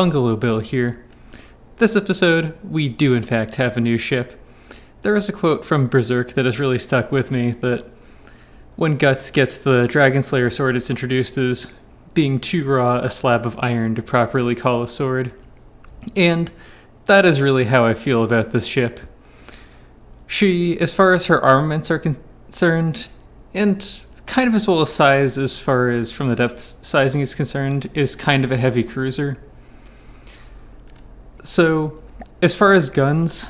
Bungalow Bill here. This episode, we do in fact have a new ship. There is a quote from Berserk that has really stuck with me that when Guts gets the Dragon Slayer sword, it's introduced as being too raw a slab of iron to properly call a sword. And that is really how I feel about this ship. She, as far as her armaments are concerned, and kind of as well as size as far as from the depth sizing is concerned, is kind of a heavy cruiser. So, as far as guns,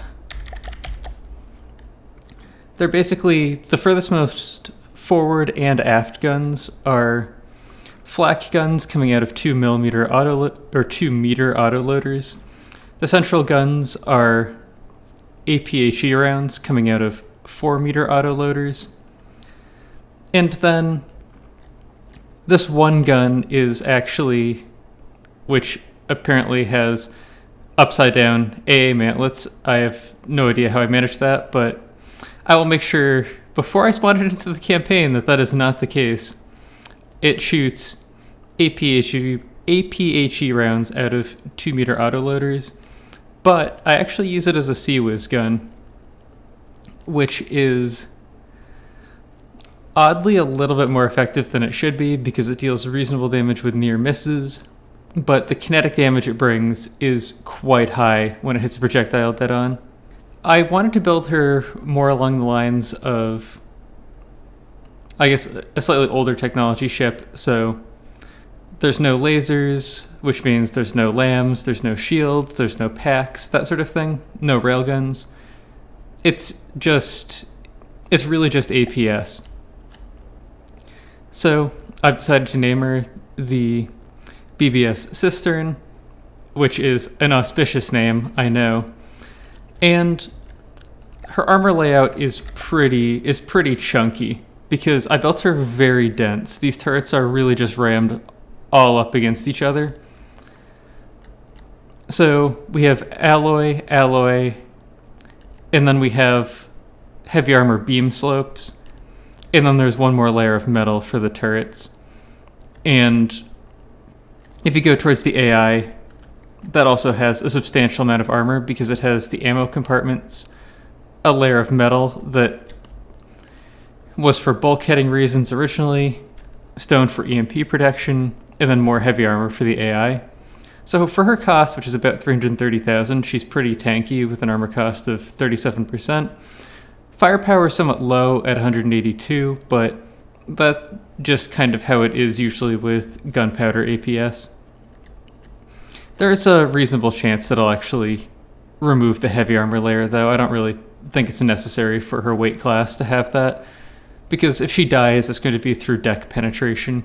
they're basically the furthest most forward and aft guns are flak guns coming out of 2 meter autoloaders. The central guns are APHE rounds coming out of 4 meter autoloaders. And then this one gun is actually, which apparently has upside down AA mantlets. I have no idea how I managed that, but I will make sure before I spawn it into the campaign that is not the case. It shoots APHE rounds out of 2 meter autoloaders, but I actually use it as a Sea-Whiz gun, which is oddly a little bit more effective than it should be because it deals reasonable damage with near misses, but the kinetic damage it brings is quite high when it hits a projectile dead on. I wanted to build her more along the lines of, I guess, a slightly older technology ship, so there's no lasers, which means there's no lambs, there's no shields, there's no packs, that sort of thing, no railguns. It's really just APS. So I've decided to name her the BBS Cistern, which is an auspicious name, I know. And her armor layout is pretty chunky because I built her very dense. These turrets are really just rammed all up against each other. So we have alloy, and then we have heavy armor beam slopes. And then there's one more layer of metal for the turrets. And if you go towards the AI, that also has a substantial amount of armor because it has the ammo compartments, a layer of metal that was for bulkheading reasons originally, stone for EMP protection, and then more heavy armor for the AI. So for her cost, which is about 330,000, she's pretty tanky with an armor cost of 37%. Firepower is somewhat low at 182, but that's just kind of how it is usually with gunpowder APS. There's a reasonable chance that I'll actually remove the heavy armor layer, though. I don't really think it's necessary for her weight class to have that, because if she dies, it's going to be through deck penetration,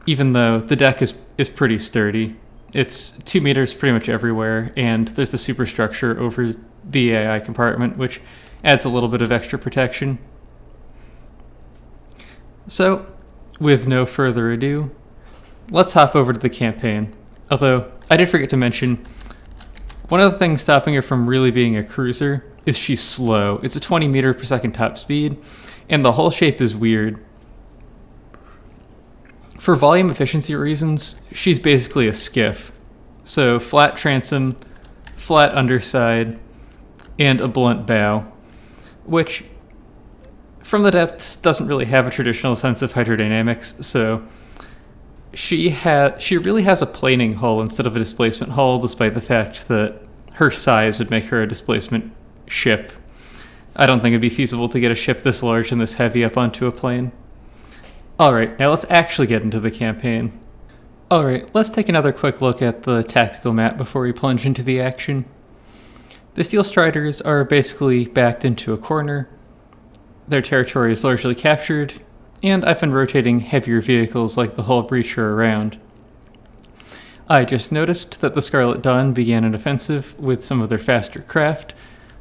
even though the deck is pretty sturdy. It's 2 meters pretty much everywhere, and there's the superstructure over the AI compartment, which adds a little bit of extra protection. So, with no further ado, let's hop over to the campaign. Although, I did forget to mention, one of the things stopping her from really being a cruiser is she's slow. It's a 20 meter per second top speed, and the whole shape is weird. For volume efficiency reasons, she's basically a skiff. So, flat transom, flat underside, and a blunt bow, which from the depths doesn't really have a traditional sense of hydrodynamics, so she really has a planing hull instead of a displacement hull, despite the fact that her size would make her a displacement ship. I don't think it'd be feasible to get a ship this large and this heavy up onto a plane. Alright, now let's actually get into the campaign. Alright, let's take another quick look at the tactical map before we plunge into the action. The Steel Striders are basically backed into a corner. Their territory is largely captured, and I've been rotating heavier vehicles like the Hull Breacher around. I just noticed that the Scarlet Dawn began an offensive with some of their faster craft,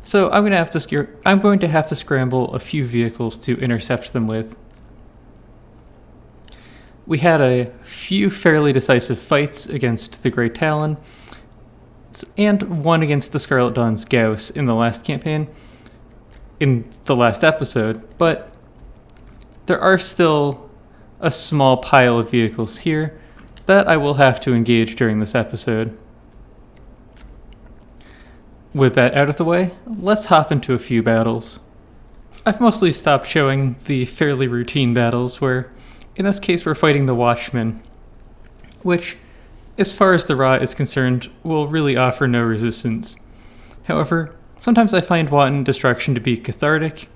so I'm going to have to scramble a few vehicles to intercept them with. We had a few fairly decisive fights against the Grey Talon, and one against the Scarlet Dawn's Gauss in the last campaign, in the last episode, but there are still a small pile of vehicles here that I will have to engage during this episode. With that out of the way, let's hop into a few battles. I've mostly stopped showing the fairly routine battles where, in this case, we're fighting the Watchmen, which, as far as the Ra is concerned, will really offer no resistance. However, sometimes I find wanton destruction to be cathartic,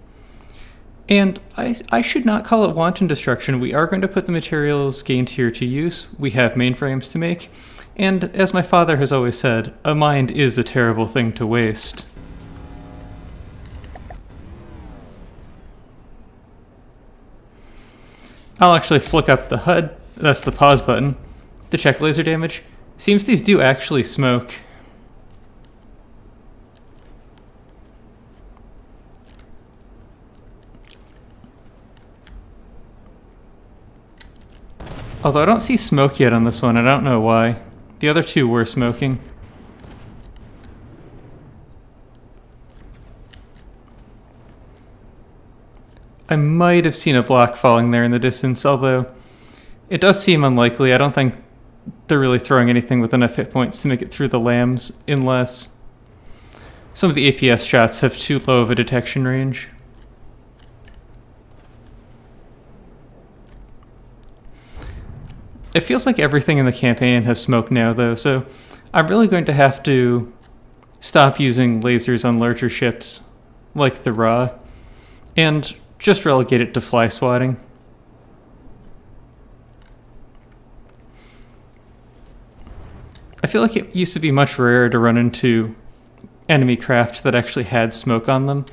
and I should not call it wanton destruction. We are going to put the materials gained here to use. We have mainframes to make, and as my father has always said, a mind is a terrible thing to waste. I'll actually flick up the HUD, that's the pause button, to check laser damage. Seems these do actually smoke. Although I don't see smoke yet on this one, I don't know why. The other two were smoking. I might have seen a block falling there in the distance, although it does seem unlikely. I don't think they're really throwing anything with enough hit points to make it through the lambs, unless some of the APS shots have too low of a detection range. It feels like everything in the campaign has smoke now, though, so I'm really going to have to stop using lasers on larger ships, like the Ra, and just relegate it to fly swatting. I feel like it used to be much rarer to run into enemy craft that actually had smoke on them,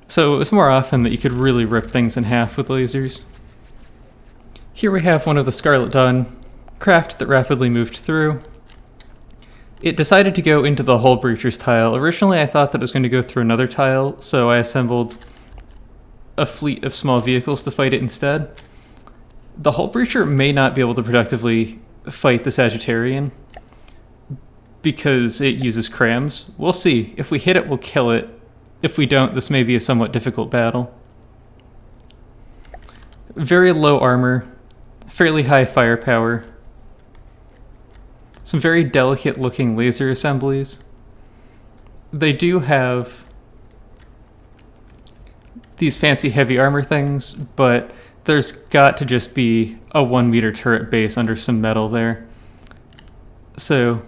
so it was more often that you could really rip things in half with lasers. Here we have one of the Scarlet Dawn craft that rapidly moved through. It decided to go into the hull breacher's tile. Originally I thought that it was going to go through another tile, so I assembled a fleet of small vehicles to fight it instead. The hull breacher may not be able to productively fight the Sagittarian because it uses crams. We'll see. If we hit it, we'll kill it. If we don't, this may be a somewhat difficult battle. Very low armor, fairly high firepower, some very delicate looking laser assemblies. They do have these fancy heavy armor things, but there's got to just be a 1 meter turret base under some metal there. So,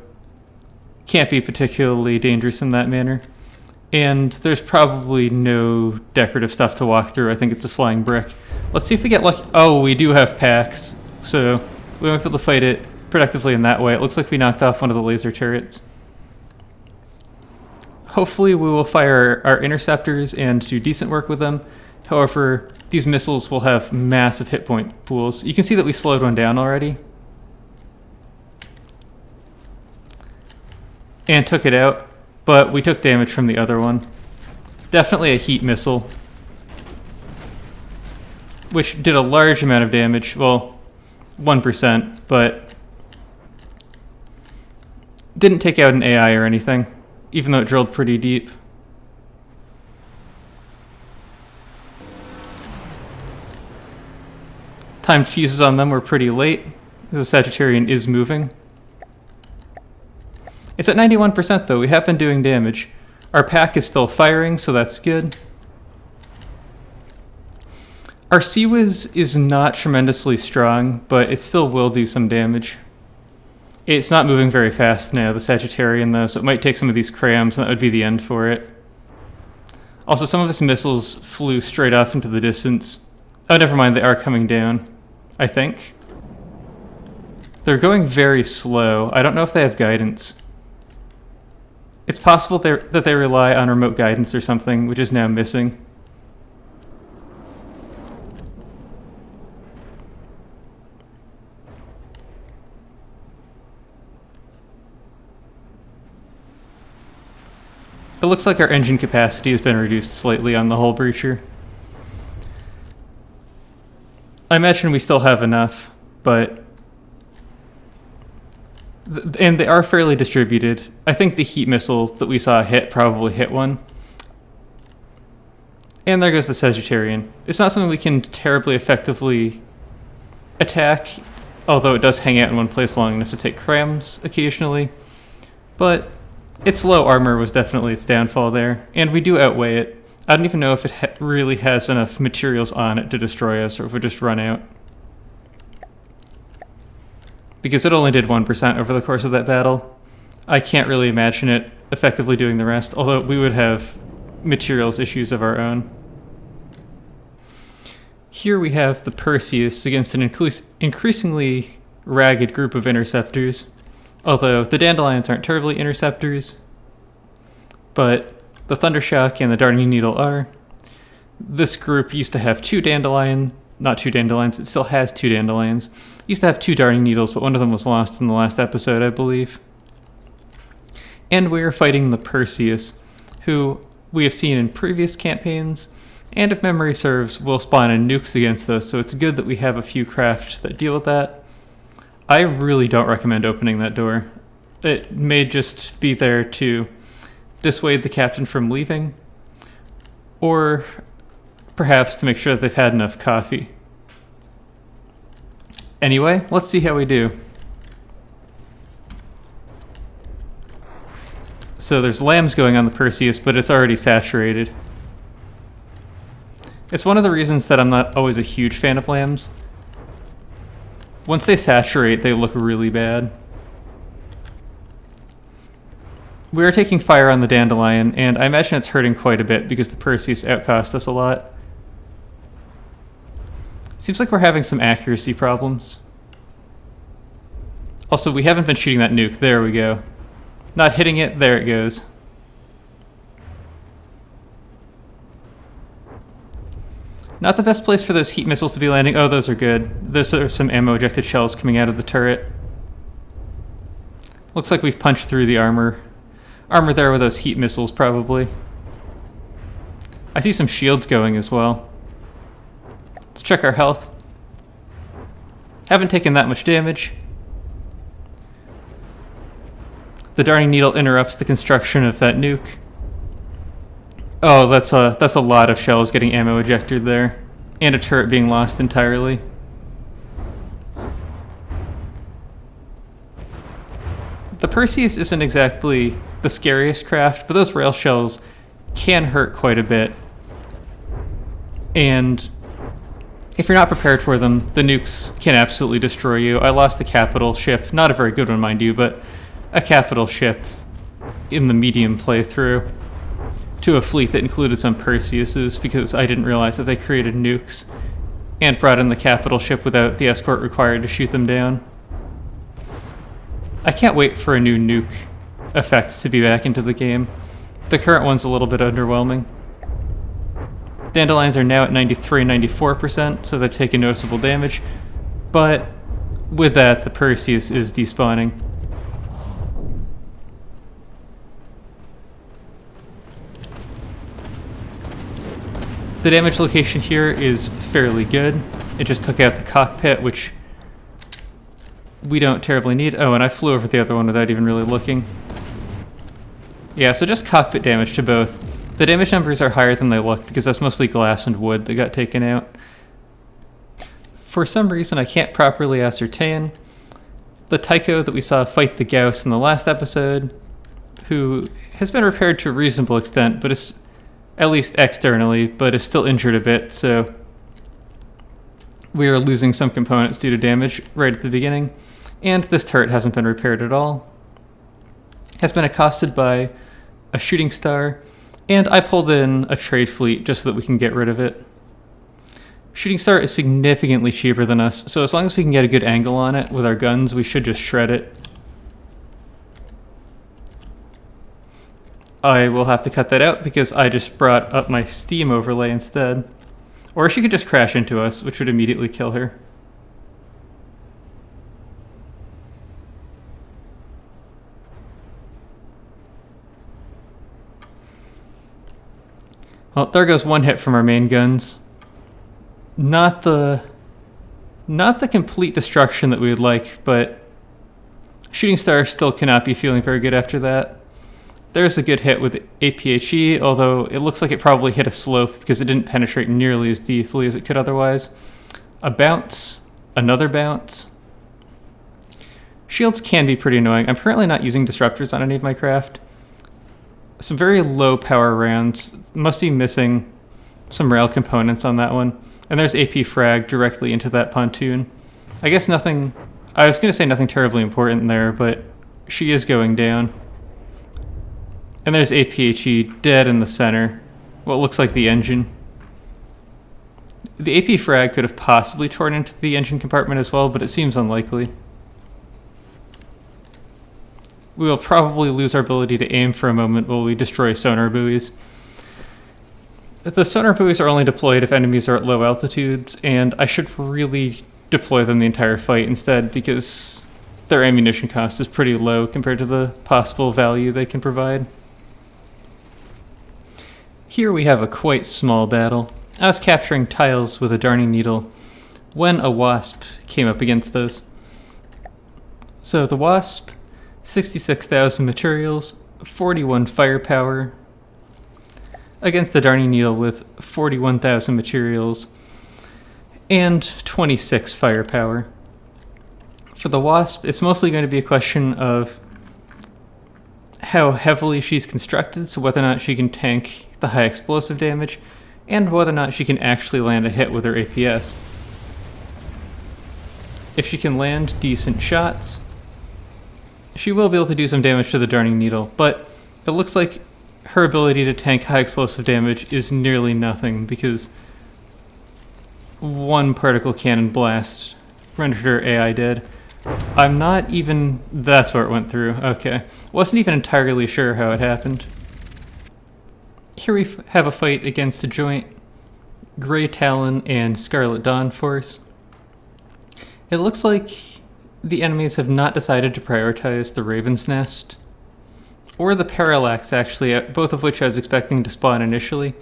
can't be particularly dangerous in that manner. And there's probably no decorative stuff to walk through. I think it's a flying brick. Let's see if we get lucky. Oh, we do have packs, so we might be able to fight it productively in that way. It looks like we knocked off one of the laser turrets. Hopefully we will fire our interceptors and do decent work with them. However, these missiles will have massive hit point pools. You can see that we slowed one down already. And took it out, but we took damage from the other one. Definitely a heat missile, which did a large amount of damage. Well, 1%, but didn't take out an AI or anything, even though it drilled pretty deep. Timed fuses on them were pretty late, because the Sagittarian is moving. It's at 91% though, we have been doing damage. Our pack is still firing, so that's good. Our CWIS is not tremendously strong, but it still will do some damage. It's not moving very fast now, the Sagittarian though, so it might take some of these crams, and that would be the end for it. Also, some of its missiles flew straight off into the distance. Oh, never mind, they are coming down, I think. They're going very slow. I don't know if they have guidance. It's possible that they rely on remote guidance or something, which is now missing. It looks like our engine capacity has been reduced slightly on the hull breacher. I imagine we still have enough, but... And they are fairly distributed. I think the heat missile that we saw hit probably hit one. And there goes the Sagittarian. It's not something we can terribly effectively attack, although it does hang out in one place long enough to take crams occasionally. But its low armor was definitely its downfall there, and we do outweigh it. I don't even know if it really has enough materials on it to destroy us, or if we just run out. Because it only did 1% over the course of that battle. I can't really imagine it effectively doing the rest, although we would have materials issues of our own. Here we have the Perseus against an increasingly ragged group of interceptors, although the dandelions aren't terribly interceptors, but the Thundershock and the Darting Needle are. This group used to have not two dandelions, it still has two dandelions. It used to have two Darting Needles, but one of them was lost in the last episode, I believe. And we are fighting the Perseus, who we have seen in previous campaigns, and if memory serves, will spawn in nukes against us, so it's good that we have a few craft that deal with that. I really don't recommend opening that door. It may just be there to dissuade the captain from leaving, or perhaps to make sure that they've had enough coffee. Anyway, let's see how we do. So there's lambs going on the Perseus, but it's already saturated. It's one of the reasons that I'm not always a huge fan of lambs. Once they saturate, they look really bad. We are taking fire on the dandelion, and I imagine it's hurting quite a bit because the Perseus outcost us a lot. Seems like we're having some accuracy problems. Also, we haven't been shooting that nuke. There we go. Not hitting it, there it goes. Not the best place for those heat missiles to be landing. Oh, those are good. Those are some ammo-ejected shells coming out of the turret. Looks like we've punched through the armor. Armor there with those heat missiles, probably. I see some shields going as well. Let's check our health. Haven't taken that much damage. The Darting Needle interrupts the construction of that nuke. Oh, that's a lot of shells getting ammo ejected there. And a turret being lost entirely. The Perseus isn't exactly the scariest craft, but those rail shells can hurt quite a bit. And if you're not prepared for them, the nukes can absolutely destroy you. I lost a capital ship, not a very good one, mind you, but a capital ship in the medium playthrough to a fleet that included some Perseuses because I didn't realize that they created nukes and brought in the capital ship without the escort required to shoot them down. I can't wait for a new nuke effect to be back into the game. The current one's a little bit underwhelming. Dandelions are now at 93-94%, so they've taken noticeable damage, but with that, the Perseus is despawning. The damage location here is fairly good. It just took out the cockpit, which we don't terribly need. Oh, and I flew over the other one without even really looking. Yeah, so just cockpit damage to both. The damage numbers are higher than they look because that's mostly glass and wood that got taken out. For some reason I can't properly ascertain, the Tycho that we saw fight the Gauss in the last episode, who has been repaired to a reasonable extent, but is at least externally, but is still injured a bit, so we are losing some components due to damage right at the beginning. And this turret hasn't been repaired at all. Has been accosted by a shooting star, and I pulled in a trade fleet just so that we can get rid of it. Shooting star is significantly cheaper than us, so as long as we can get a good angle on it with our guns, we should just shred it. I will have to cut that out because I just brought up my Steam overlay instead. Or she could just crash into us, which would immediately kill her. Well, there goes one hit from our main guns. Not the complete destruction that we would like, but Shooting Star still cannot be feeling very good after that. There's a good hit with APHE, although it looks like it probably hit a slope because it didn't penetrate nearly as deeply as it could otherwise. A bounce, another bounce. Shields can be pretty annoying. I'm currently not using disruptors on any of my craft. Some very low power rounds. Must be missing some rail components on that one. And there's AP frag directly into that pontoon. I guess nothing... I was going to say nothing terribly important there, but she is going down. And there's APHE dead in the center. What looks like the engine. The AP frag could have possibly torn into the engine compartment as well, but it seems unlikely. We will probably lose our ability to aim for a moment while we destroy sonar buoys. The sonar buoys are only deployed if enemies are at low altitudes, and I should really deploy them the entire fight instead because their ammunition cost is pretty low compared to the possible value they can provide. Here we have a quite small battle. I was capturing tiles with a darning needle when a Wasp came up against us. So the Wasp, 66,000 materials, 41 firepower, against the darning needle with 41,000 materials and 26 firepower. For the Wasp, it's mostly going to be a question of how heavily she's constructed, so whether or not she can tank the high explosive damage, and whether or not she can actually land a hit with her APS. If she can land decent shots, she will be able to do some damage to the darning needle, but it looks like her ability to tank high explosive damage is nearly nothing because one particle cannon blast rendered her AI dead. I'm not even... That's where it went through. Okay. Wasn't even entirely sure how it happened. Here we have a fight against a joint Grey Talon and Scarlet Dawn force. It looks like the enemies have not decided to prioritize the Raven's Nest or the Parallax, actually, both of which I was expecting to spawn initially,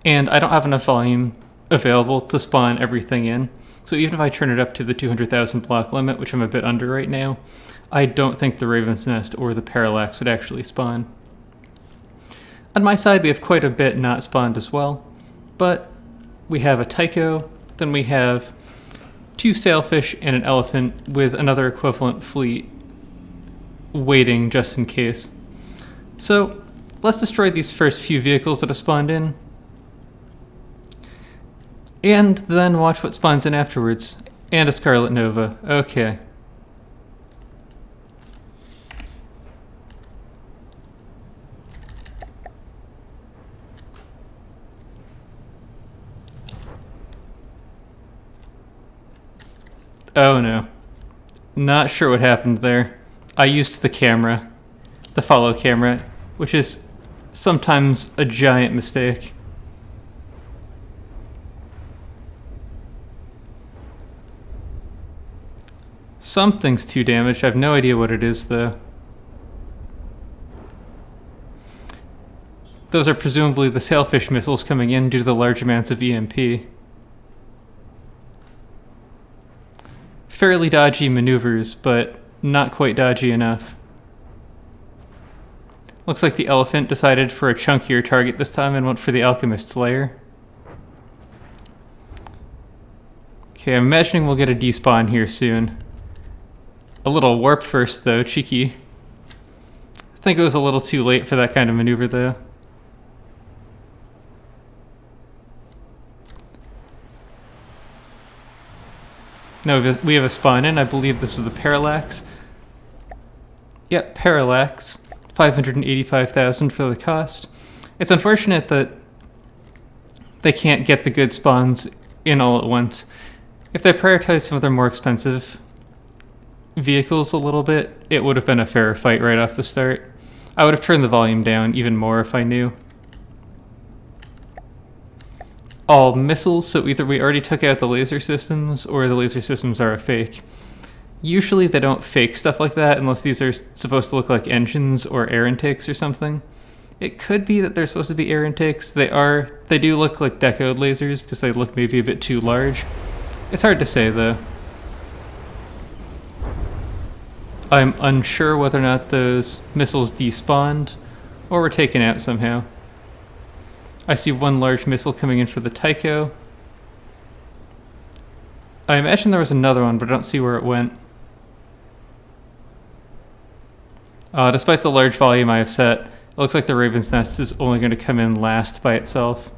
and I don't have enough volume available to spawn everything in. So even if I turn it up to the 200,000 block limit, which I'm a bit under right now, I don't think the Raven's Nest or the Parallax would actually spawn. On my side, we have quite a bit not spawned as well, but we have a Tycho, then we have 2 sailfish and an elephant with another equivalent fleet waiting just in case. So let's destroy these first few vehicles that have spawned in, and then watch what spawns in afterwards. And a Scarlet Nova. Okay. Oh no. Not sure what happened there. I used the camera. The follow camera, which is sometimes a giant mistake. Something's too damaged. I have no idea what it is, though. Those are presumably the sailfish missiles coming in due to the large amounts of EMP. Fairly dodgy maneuvers, but not quite dodgy enough. Looks like the elephant decided for a chunkier target this time and went for the alchemist's lair. Okay, I'm imagining we'll get a despawn here soon. A little warp first, though. Cheeky. I think it was a little too late for that kind of maneuver, though. No, we have a spawn in. I believe this is the Parallax. Yep, Parallax. 585,000 for the cost. It's unfortunate that they can't get the good spawns in all at once. If they prioritized some of their more expensive vehicles a little bit, it would have been a fairer fight right off the start. I would have turned the volume down even more if I knew. All missiles, so either we already took out the laser systems or the laser systems are a fake. Usually they don't fake stuff like that unless these are supposed to look like engines or air intakes or something. It could be that they're supposed to be air intakes. They do look like decoed lasers because they look maybe a bit too large. It's hard to say though. I'm unsure whether or not those missiles despawned or were taken out somehow. I see one large missile coming in for the Tycho. I imagine there was another one, but I don't see where it went. Despite the large volume I have set, It looks like the Raven's Nest is only going to come in last by itself.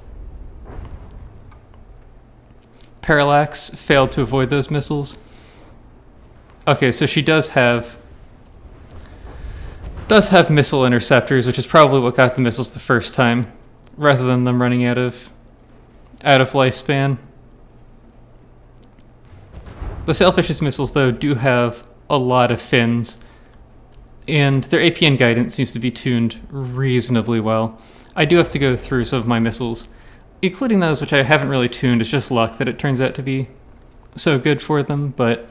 Parallax failed to avoid those missiles. Okay, so she does have missile interceptors, which is probably what got the missiles the first time, rather than them running out of lifespan. The Sailfish's missiles, though, do have a lot of fins, and their APN guidance seems to be tuned reasonably well. I do have to go through some of my missiles, including those which I haven't really tuned. It's just luck that it turns out to be so good for them, but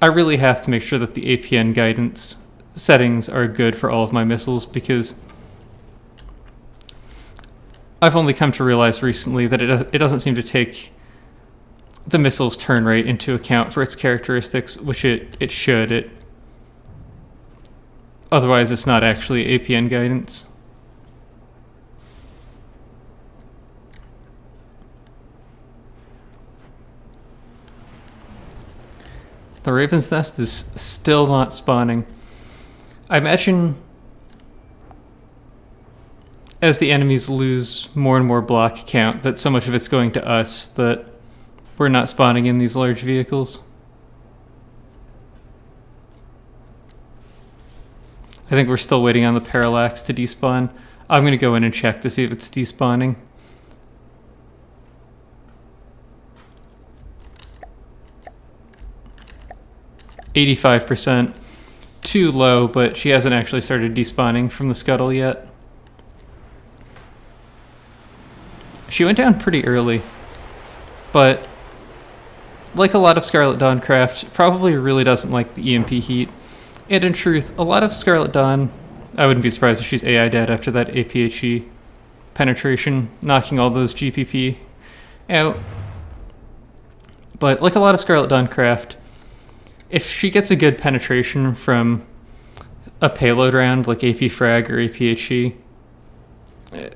I really have to make sure that the APN guidance settings are good for all of my missiles, because I've only come to realize recently that it doesn't seem to take the missile's turn rate into account for its characteristics, which it should. Otherwise, it's not actually APN guidance. The Raven's Nest is still not spawning. I imagine as the enemies lose more and more block count, that so much of it's going to us that we're not spawning in these large vehicles. I think we're still waiting on the Parallax to despawn. I'm going to go in and check to see if it's despawning. %. Too low, but she hasn't actually started despawning from the scuttle yet. She went down pretty early, but like a lot of Scarlet Dawn craft, probably really doesn't like the EMP heat. And in truth, a lot of Scarlet Dawn, I wouldn't be surprised if she's AI dead after that APHE penetration, knocking all those GPP out. But like a lot of Scarlet Dawn craft, if she gets a good penetration from a payload round like AP Frag or APHE,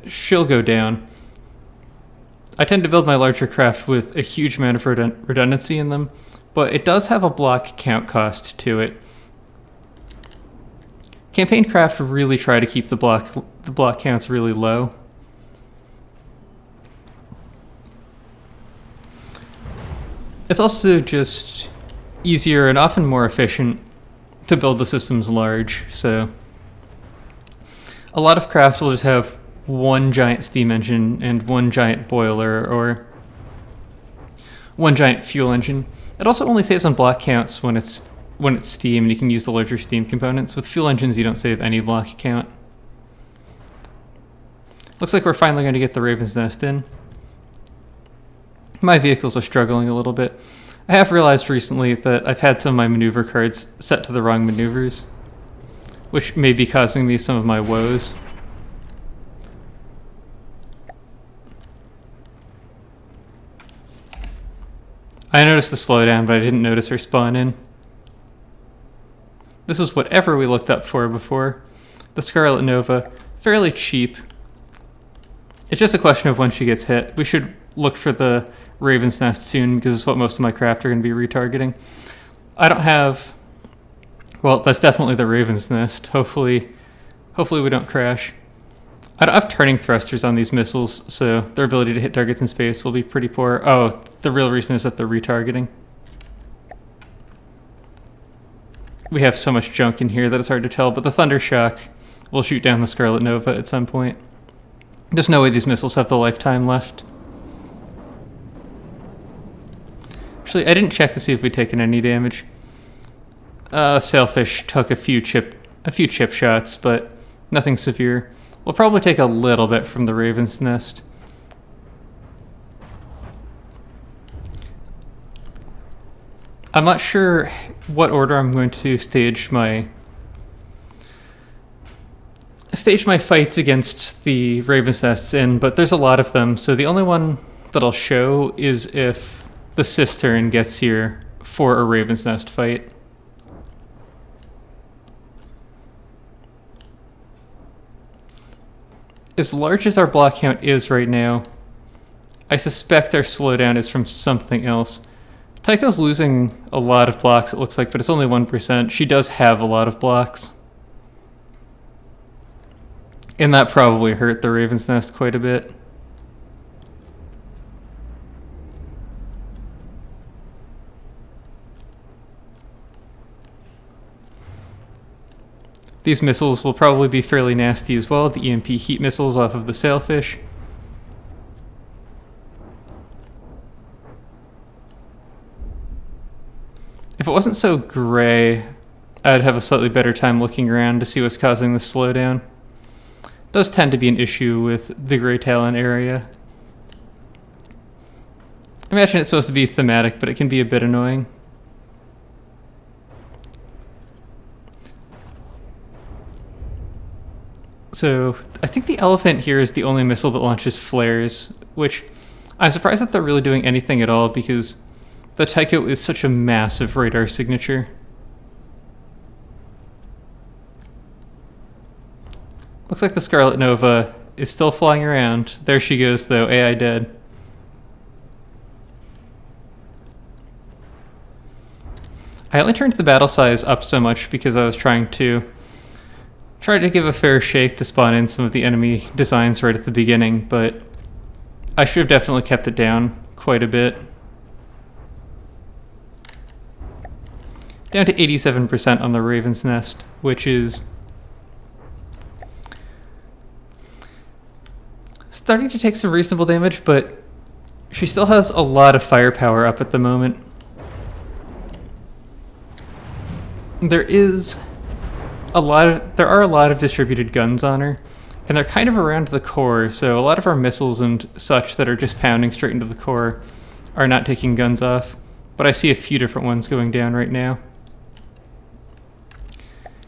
she'll go down. I tend to build my larger craft with a huge amount of redundancy in them, but it does have a block count cost to it. Campaign craft really try to keep the block counts really low. It's also just easier and often more efficient to build the systems large, so a lot of crafts will just have one giant steam engine and one giant boiler or one giant fuel engine. It also only saves on block counts when it's steam, and you can use the larger steam components. With fuel engines, you don't save any block count. Looks like we're finally going to get the Raven's Nest in. My vehicles are struggling a little bit. I have realized recently that I've had some of my maneuver cards set to the wrong maneuvers, which may be causing me some of my woes. I noticed the slowdown, but I didn't notice her spawn in. This is whatever we looked up for before. The Scarlet Nova, fairly cheap. It's just a question of when she gets hit. We should look for the Raven's Nest soon, because it's what most of my craft are going to be retargeting. I don't have... Well, that's definitely the Raven's Nest. Hopefully we don't crash. I don't have turning thrusters on these missiles, so their ability to hit targets in space will be pretty poor. Oh, the real reason is that they're retargeting. We have so much junk in here that it's hard to tell, but the Thunder Shock will shoot down the Scarlet Nova at some point. There's no way these missiles have the lifetime left. Actually, I didn't check to see if we'd taken any damage. Sailfish took a few chip shots, but nothing severe. We'll probably take a little bit from the Raven's Nest. I'm not sure what order I'm going to stage my fights against the Raven's Nests in, but there's a lot of them, so the only one that I'll show is if the Cistern gets here for a Raven's Nest fight. As large as our block count is right now, I suspect our slowdown is from something else. Tycho's losing a lot of blocks, it looks like, but it's only 1%. She does have a lot of blocks. And that probably hurt the Raven's Nest quite a bit. These missiles will probably be fairly nasty as well, the EMP heat missiles off of the sailfish. If it wasn't so gray, I'd have a slightly better time looking around to see what's causing the slowdown. It does tend to be an issue with the Gray Talon area. I imagine it's supposed to be thematic, but it can be a bit annoying. So, I think the Elephant here is the only missile that launches flares, which I'm surprised that they're really doing anything at all because the Tycho is such a massive radar signature. Looks like the Scarlet Nova is still flying around. There she goes, though, AI dead. I only turned the battle size up so much because I was trying to give a fair shake to spawn in some of the enemy designs right at the beginning, but I should have definitely kept it down quite a bit. Down to 87% on the Raven's Nest, which is starting to take some reasonable damage, but she still has a lot of firepower up at the moment. There are a lot of distributed guns on her, and they're kind of around the core, so a lot of our missiles and such that are just pounding straight into the core are not taking guns off, but I see a few different ones going down right now.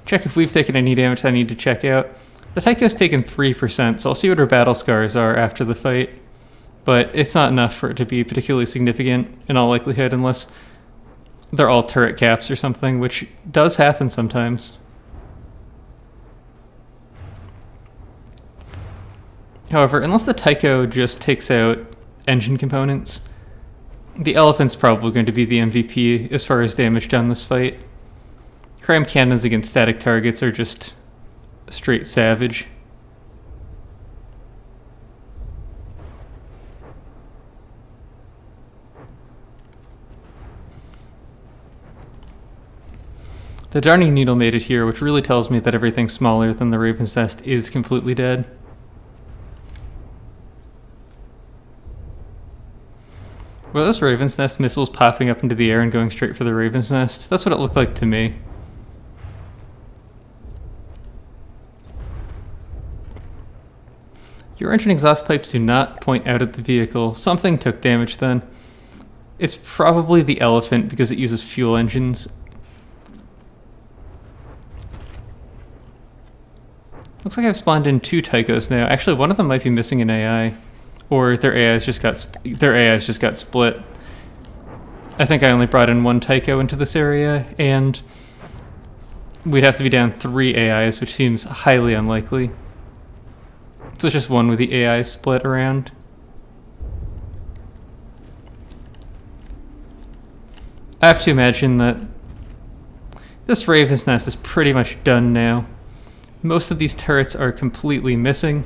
Check if we've taken any damage that I need to check out. The Tycho's taken 3%, so I'll see what her battle scars are after the fight, but it's not enough for it to be particularly significant in all likelihood unless they're all turret caps or something, which does happen sometimes. However, unless the Tycho just takes out engine components, the Elephant's probably going to be the MVP as far as damage down this fight. Cram cannons against static targets are just straight savage. The Darning Needle made it here, which really tells me that everything smaller than the Raven's Nest is completely dead. Were those Raven's Nest missiles popping up into the air and going straight for the Raven's Nest? That's what it looked like to me. Your engine exhaust pipes do not point out at the vehicle. Something took damage then. It's probably the Elephant because it uses fuel engines. Looks like I've spawned in 2 Tychos now. Actually, one of them might be missing an AI. Or their AIs just got split. I think I only brought in 1 Tycho into this area, and we'd have to be down 3 AIs, which seems highly unlikely. So it's just one with the AI split around. I have to imagine that this Raven's Nest is pretty much done now. Most of these turrets are completely missing.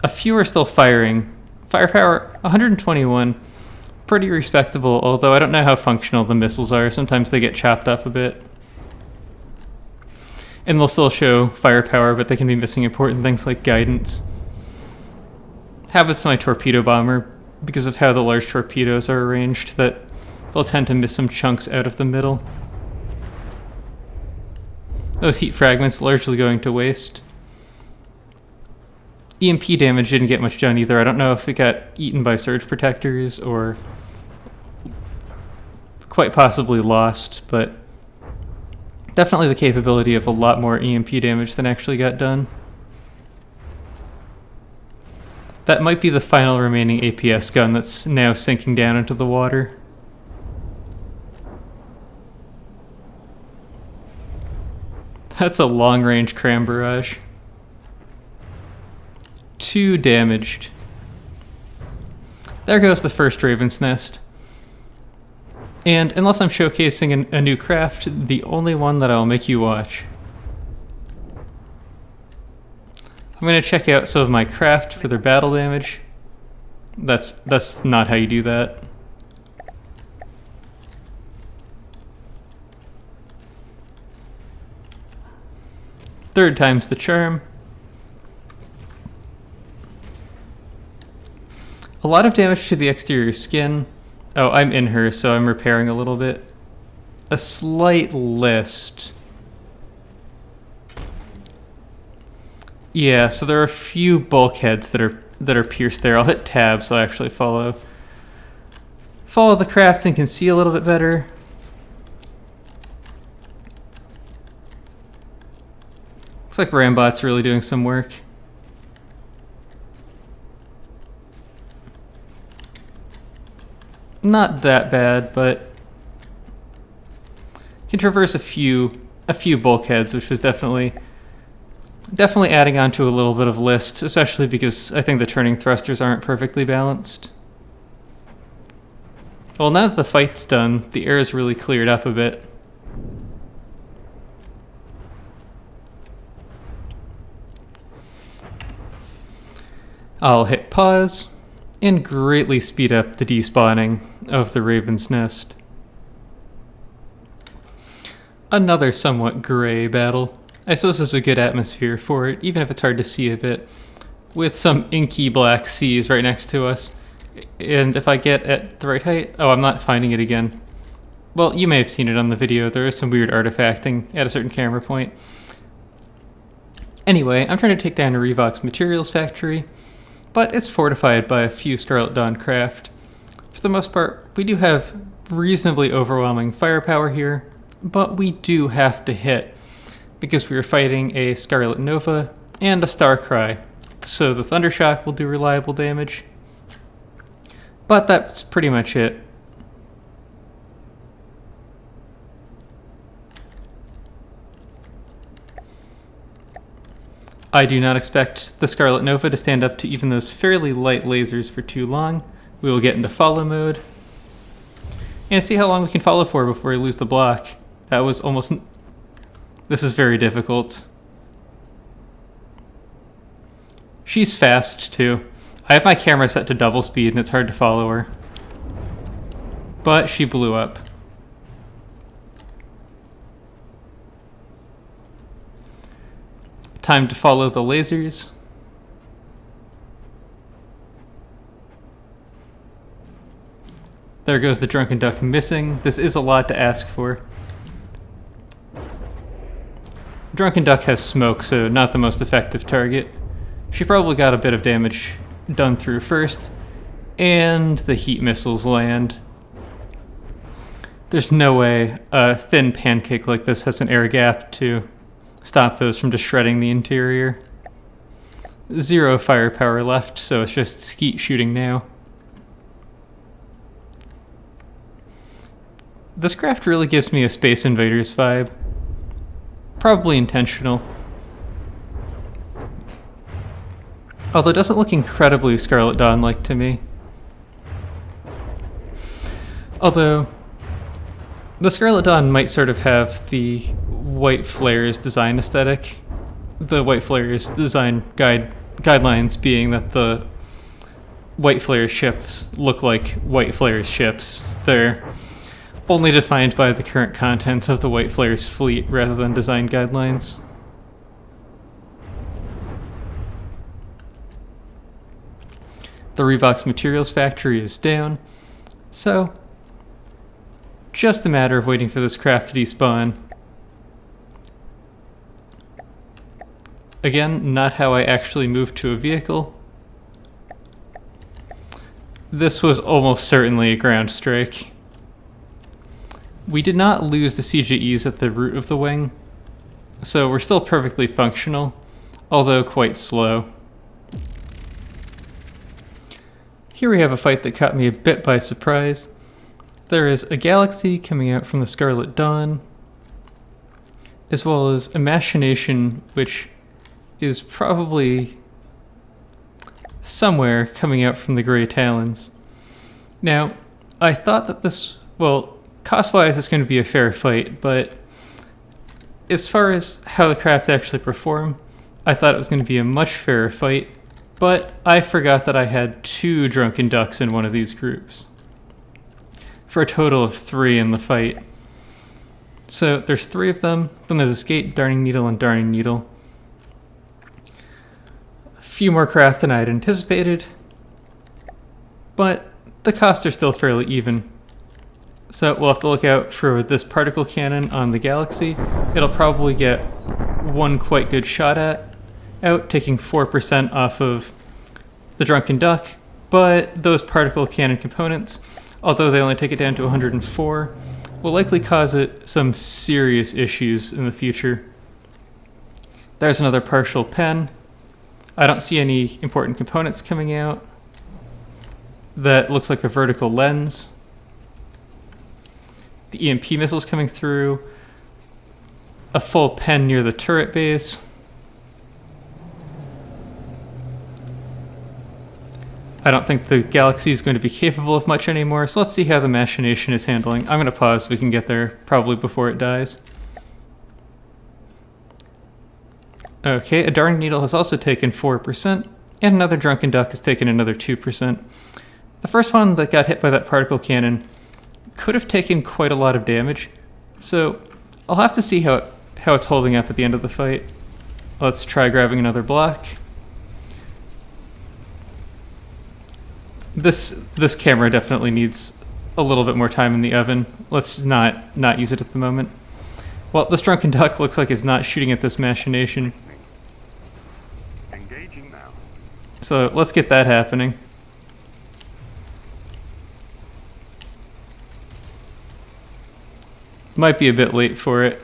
A few are still firing. Firepower, 121. Pretty respectable, although I don't know how functional the missiles are. Sometimes they get chopped up a bit. And they'll still show firepower, but they can be missing important things like guidance. Happens to my torpedo bomber, because of how the large torpedoes are arranged, that they'll tend to miss some chunks out of the middle. Those heat fragments largely going to waste. EMP damage didn't get much done either. I don't know if it got eaten by surge protectors or quite possibly lost, but definitely the capability of a lot more EMP damage than actually got done. That might be the final remaining APS gun that's now sinking down into the water. That's a long-range cram barrage. 2 damaged. There goes the first Raven's Nest. And unless I'm showcasing a new craft, the only one that I'll make you watch. I'm going to check out some of my craft for their battle damage. That's not how you do that. Third time's the charm. A lot of damage to the exterior skin. Oh, I'm in her, so I'm repairing a little bit. A slight list. Yeah, so there are a few bulkheads that are pierced there. I'll hit tab so I actually follow the craft and can see a little bit better. Looks like Rambot's really doing some work. Not that bad, but can traverse a few bulkheads, which was definitely adding on to a little bit of list, especially because I think the turning thrusters aren't perfectly balanced. Well, now that the fight's done, the air's really cleared up a bit. I'll hit pause and greatly speed up the despawning of the Raven's Nest. Another somewhat gray battle. I suppose there's a good atmosphere for it, even if it's hard to see a bit, with some inky black seas right next to us. And if I get at the right height... Oh, I'm not finding it again. Well, you may have seen it on the video. There is some weird artifacting at a certain camera point. Anyway, I'm trying to take down a Revox materials factory, but it's fortified by a few Scarlet Dawn craft. For the most part, we do have reasonably overwhelming firepower here, but we do have to hit, because we are fighting a Scarlet Nova and a Starcry, so the Thundershock will do reliable damage. But that's pretty much it. I do not expect the Scarlet Nova to stand up to even those fairly light lasers for too long. We will get into follow mode and see how long we can follow for before we lose the block. That was almost... This is very difficult. She's fast too. I have my camera set to double speed and it's hard to follow her. But she blew up. Time to follow the lasers. There goes the Drunken Duck missing. This is a lot to ask for. Drunken Duck has smoke, so not the most effective target. She probably got a bit of damage done through first, and the heat missiles land. There's no way a thin pancake like this has an air gap to stop those from just shredding the interior. 0 firepower left, so it's just skeet shooting now. This craft really gives me a Space Invaders vibe. Probably intentional. Although it doesn't look incredibly Scarlet Dawn-like to me. Although, the Scarlet Dawn might sort of have the White Flare's design aesthetic. The White Flare's design guidelines being that the White Flare ships look like White Flare's ships. They're only defined by the current contents of the White Flare's fleet rather than design guidelines. The Revox Materials factory is down, so just a matter of waiting for this craft to despawn. Again, not how I actually moved to a vehicle. This was almost certainly a ground strike. We did not lose the CJEs at the root of the wing, so we're still perfectly functional, although quite slow. Here we have a fight that caught me a bit by surprise. There is a galaxy coming out from the Scarlet Dawn, as well as a Machination, which is probably somewhere coming out from the Grey Talons. Now, I thought that this, well, cost-wise it's going to be a fair fight, but as far as how the craft actually perform, I thought it was going to be a much fairer fight, but I forgot that I had 2 drunken ducks in one of these groups, for a total of 3 in the fight. So there's 3 of them, then there's a skate, darning needle, and darning needle. A few more craft than I had anticipated, but the costs are still fairly even. So we'll have to look out for this particle cannon on the Galaxy. It'll probably get 1 quite good shot out, taking 4% off of the drunken duck, but those particle cannon components, although they only take it down to 104, will likely cause it some serious issues in the future. There's another partial pen. I don't see any important components coming out. That looks like a vertical lens. The EMP missiles coming through. A full pen near the turret base. I don't think the Galaxy is going to be capable of much anymore, so let's see how the Machination is handling. I'm going to pause so we can get there probably before it dies. Okay, a darning needle has also taken 4%, and another drunken duck has taken another 2%. The first one that got hit by that particle cannon could have taken quite a lot of damage, so I'll have to see how it's holding up at the end of the fight. Let's try grabbing another block. This camera definitely needs a little bit more time in the oven. Let's not use it at the moment. Well, this drunken duck looks like it's not shooting at this Machination. Engaging now. So let's get that happening. Might be a bit late for it.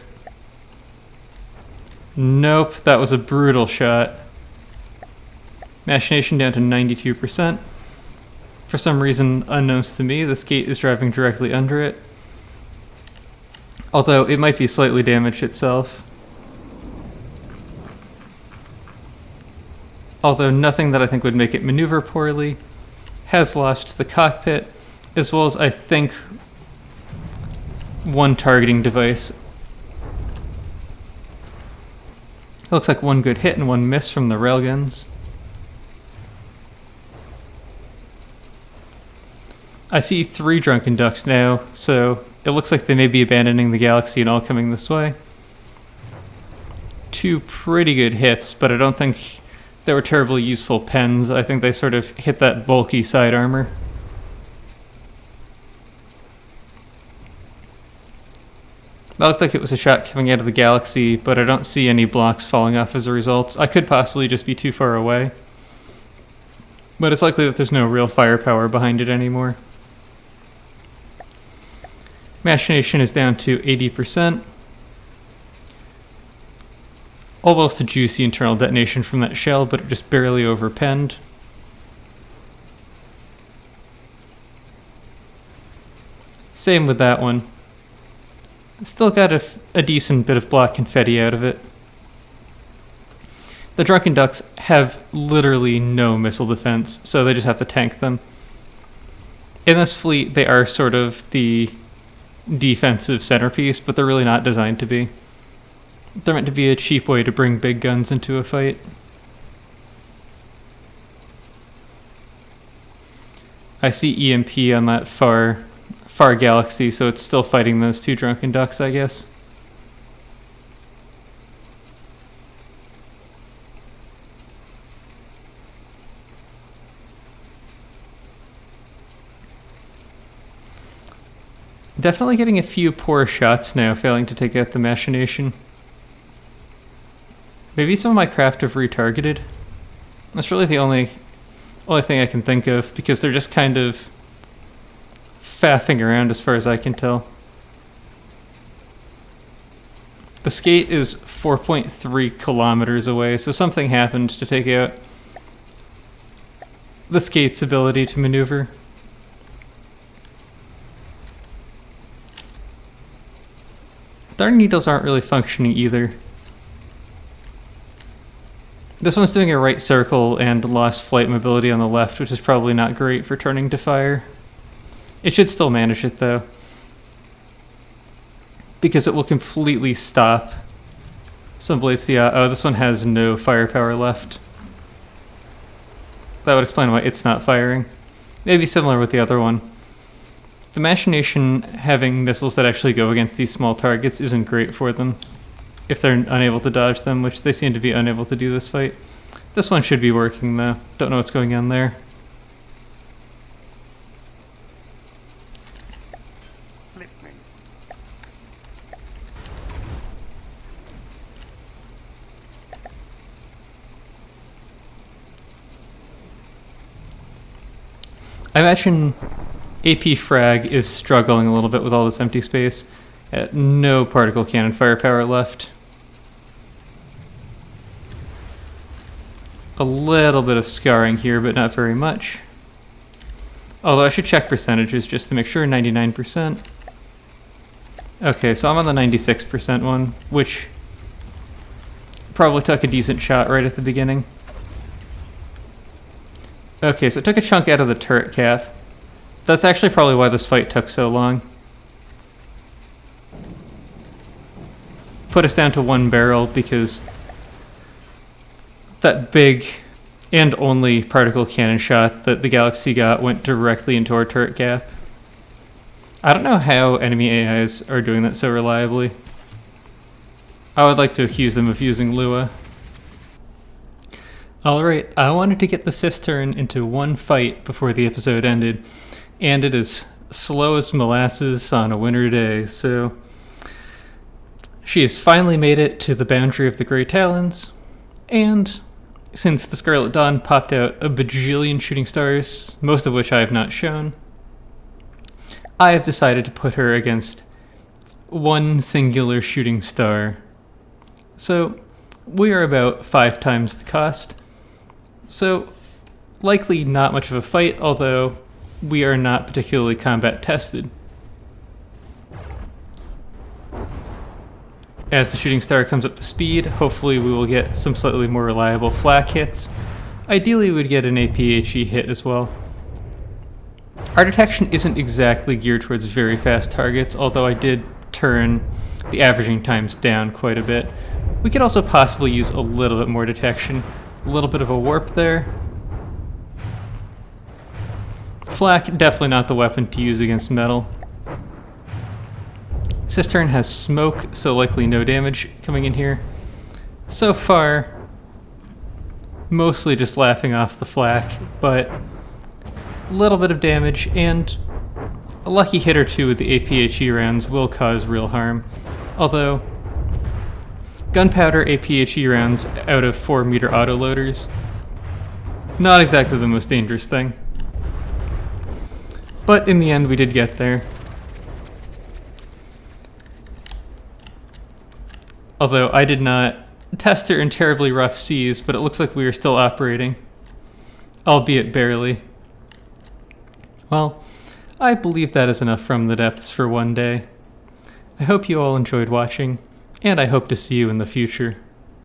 Nope, that was a brutal shot. Machination down to 92%. For some reason unknowns to me, the skate is driving directly under it. Although it might be slightly damaged itself. Although nothing that I think would make it maneuver poorly. Has lost the cockpit, as well as I think 1 targeting device. Looks like 1 good hit and 1 miss from the railguns. I see 3 drunken ducks now, so it looks like they may be abandoning the Galaxy and all coming this way. 2 pretty good hits, but I don't think they were terribly useful pens. I think they sort of hit that bulky side armor. That looked like it was a shot coming out of the Galaxy, but I don't see any blocks falling off as a result. I could possibly just be too far away. But it's likely that there's no real firepower behind it anymore. Machination is down to 80%. Almost a juicy internal detonation from that shell, but it just barely overpenned. Same with that one. Still got a decent bit of black confetti out of it. The drunken ducks have literally no missile defense, so they just have to tank them. In this fleet, they are sort of the defensive centerpiece, but they're really not designed to be. They're meant to be a cheap way to bring big guns into a fight. I see EMP on that far Galaxy, so it's still fighting those 2 drunken ducks, I guess. Definitely getting a few poor shots now, failing to take out the Machination. Maybe some of my craft have retargeted. That's really the only thing I can think of, because they're just kind of faffing around as far as I can tell. The skate is 4.3 kilometers away, so something happened to take out the skate's ability to maneuver. Darning needles aren't really functioning either. This one's doing a right circle and lost flight mobility on the left, which is probably not great for turning to fire. It should still manage it though, because it will completely stop Some blades, oh, this one has no firepower left. That would explain why it's not firing. Maybe similar with the other one. The Machination having missiles that actually go against these small targets isn't great for them if they're unable to dodge them, which they seem to be unable to do this fight. This one should be working though. Don't know what's going on there. I imagine AP Frag is struggling a little bit with all this empty space. No particle cannon firepower left. A little bit of scarring here, but not very much. Although I should check percentages just to make sure. 99%. Okay, so I'm on the 96% one, which probably took a decent shot right at the beginning. Okay, so it took a chunk out of the turret cap. That's actually probably why this fight took so long. Put us down to one barrel because that big and only particle cannon shot that the Galaxy got went directly into our turret cap. I don't know how enemy AIs are doing that so reliably. I would like to accuse them of using Lua. Alright, I wanted to get the Cistern into one fight before the episode ended, and it is slow as molasses on a winter day, so she has finally made it to the boundary of the Grey Talons, and since the Scarlet Dawn popped out a bajillion shooting stars, most of which I have not shown, I have decided to put her against one singular shooting star. So we are about 5 times the cost. So, likely not much of a fight, although we are not particularly combat tested. As the shooting star comes up to speed, hopefully we will get some slightly more reliable flak hits. Ideally, we'd get an APHE hit as well. Our detection isn't exactly geared towards very fast targets, although I did turn the averaging times down quite a bit. We could also possibly use a little bit more detection. A little bit of a warp there. Flak, definitely not the weapon to use against metal. Cistern has smoke, so likely no damage coming in here. So far, mostly just laughing off the flak, but a little bit of damage, and a lucky hit or two with the APHE rounds will cause real harm. Although, gunpowder APHE rounds out of 4-meter autoloaders, not exactly the most dangerous thing. But in the end, we did get there. Although I did not test her in terribly rough seas, but it looks like we are still operating. Albeit barely. Well, I believe that is enough from the depths for one day. I hope you all enjoyed watching, and I hope to see you in the future.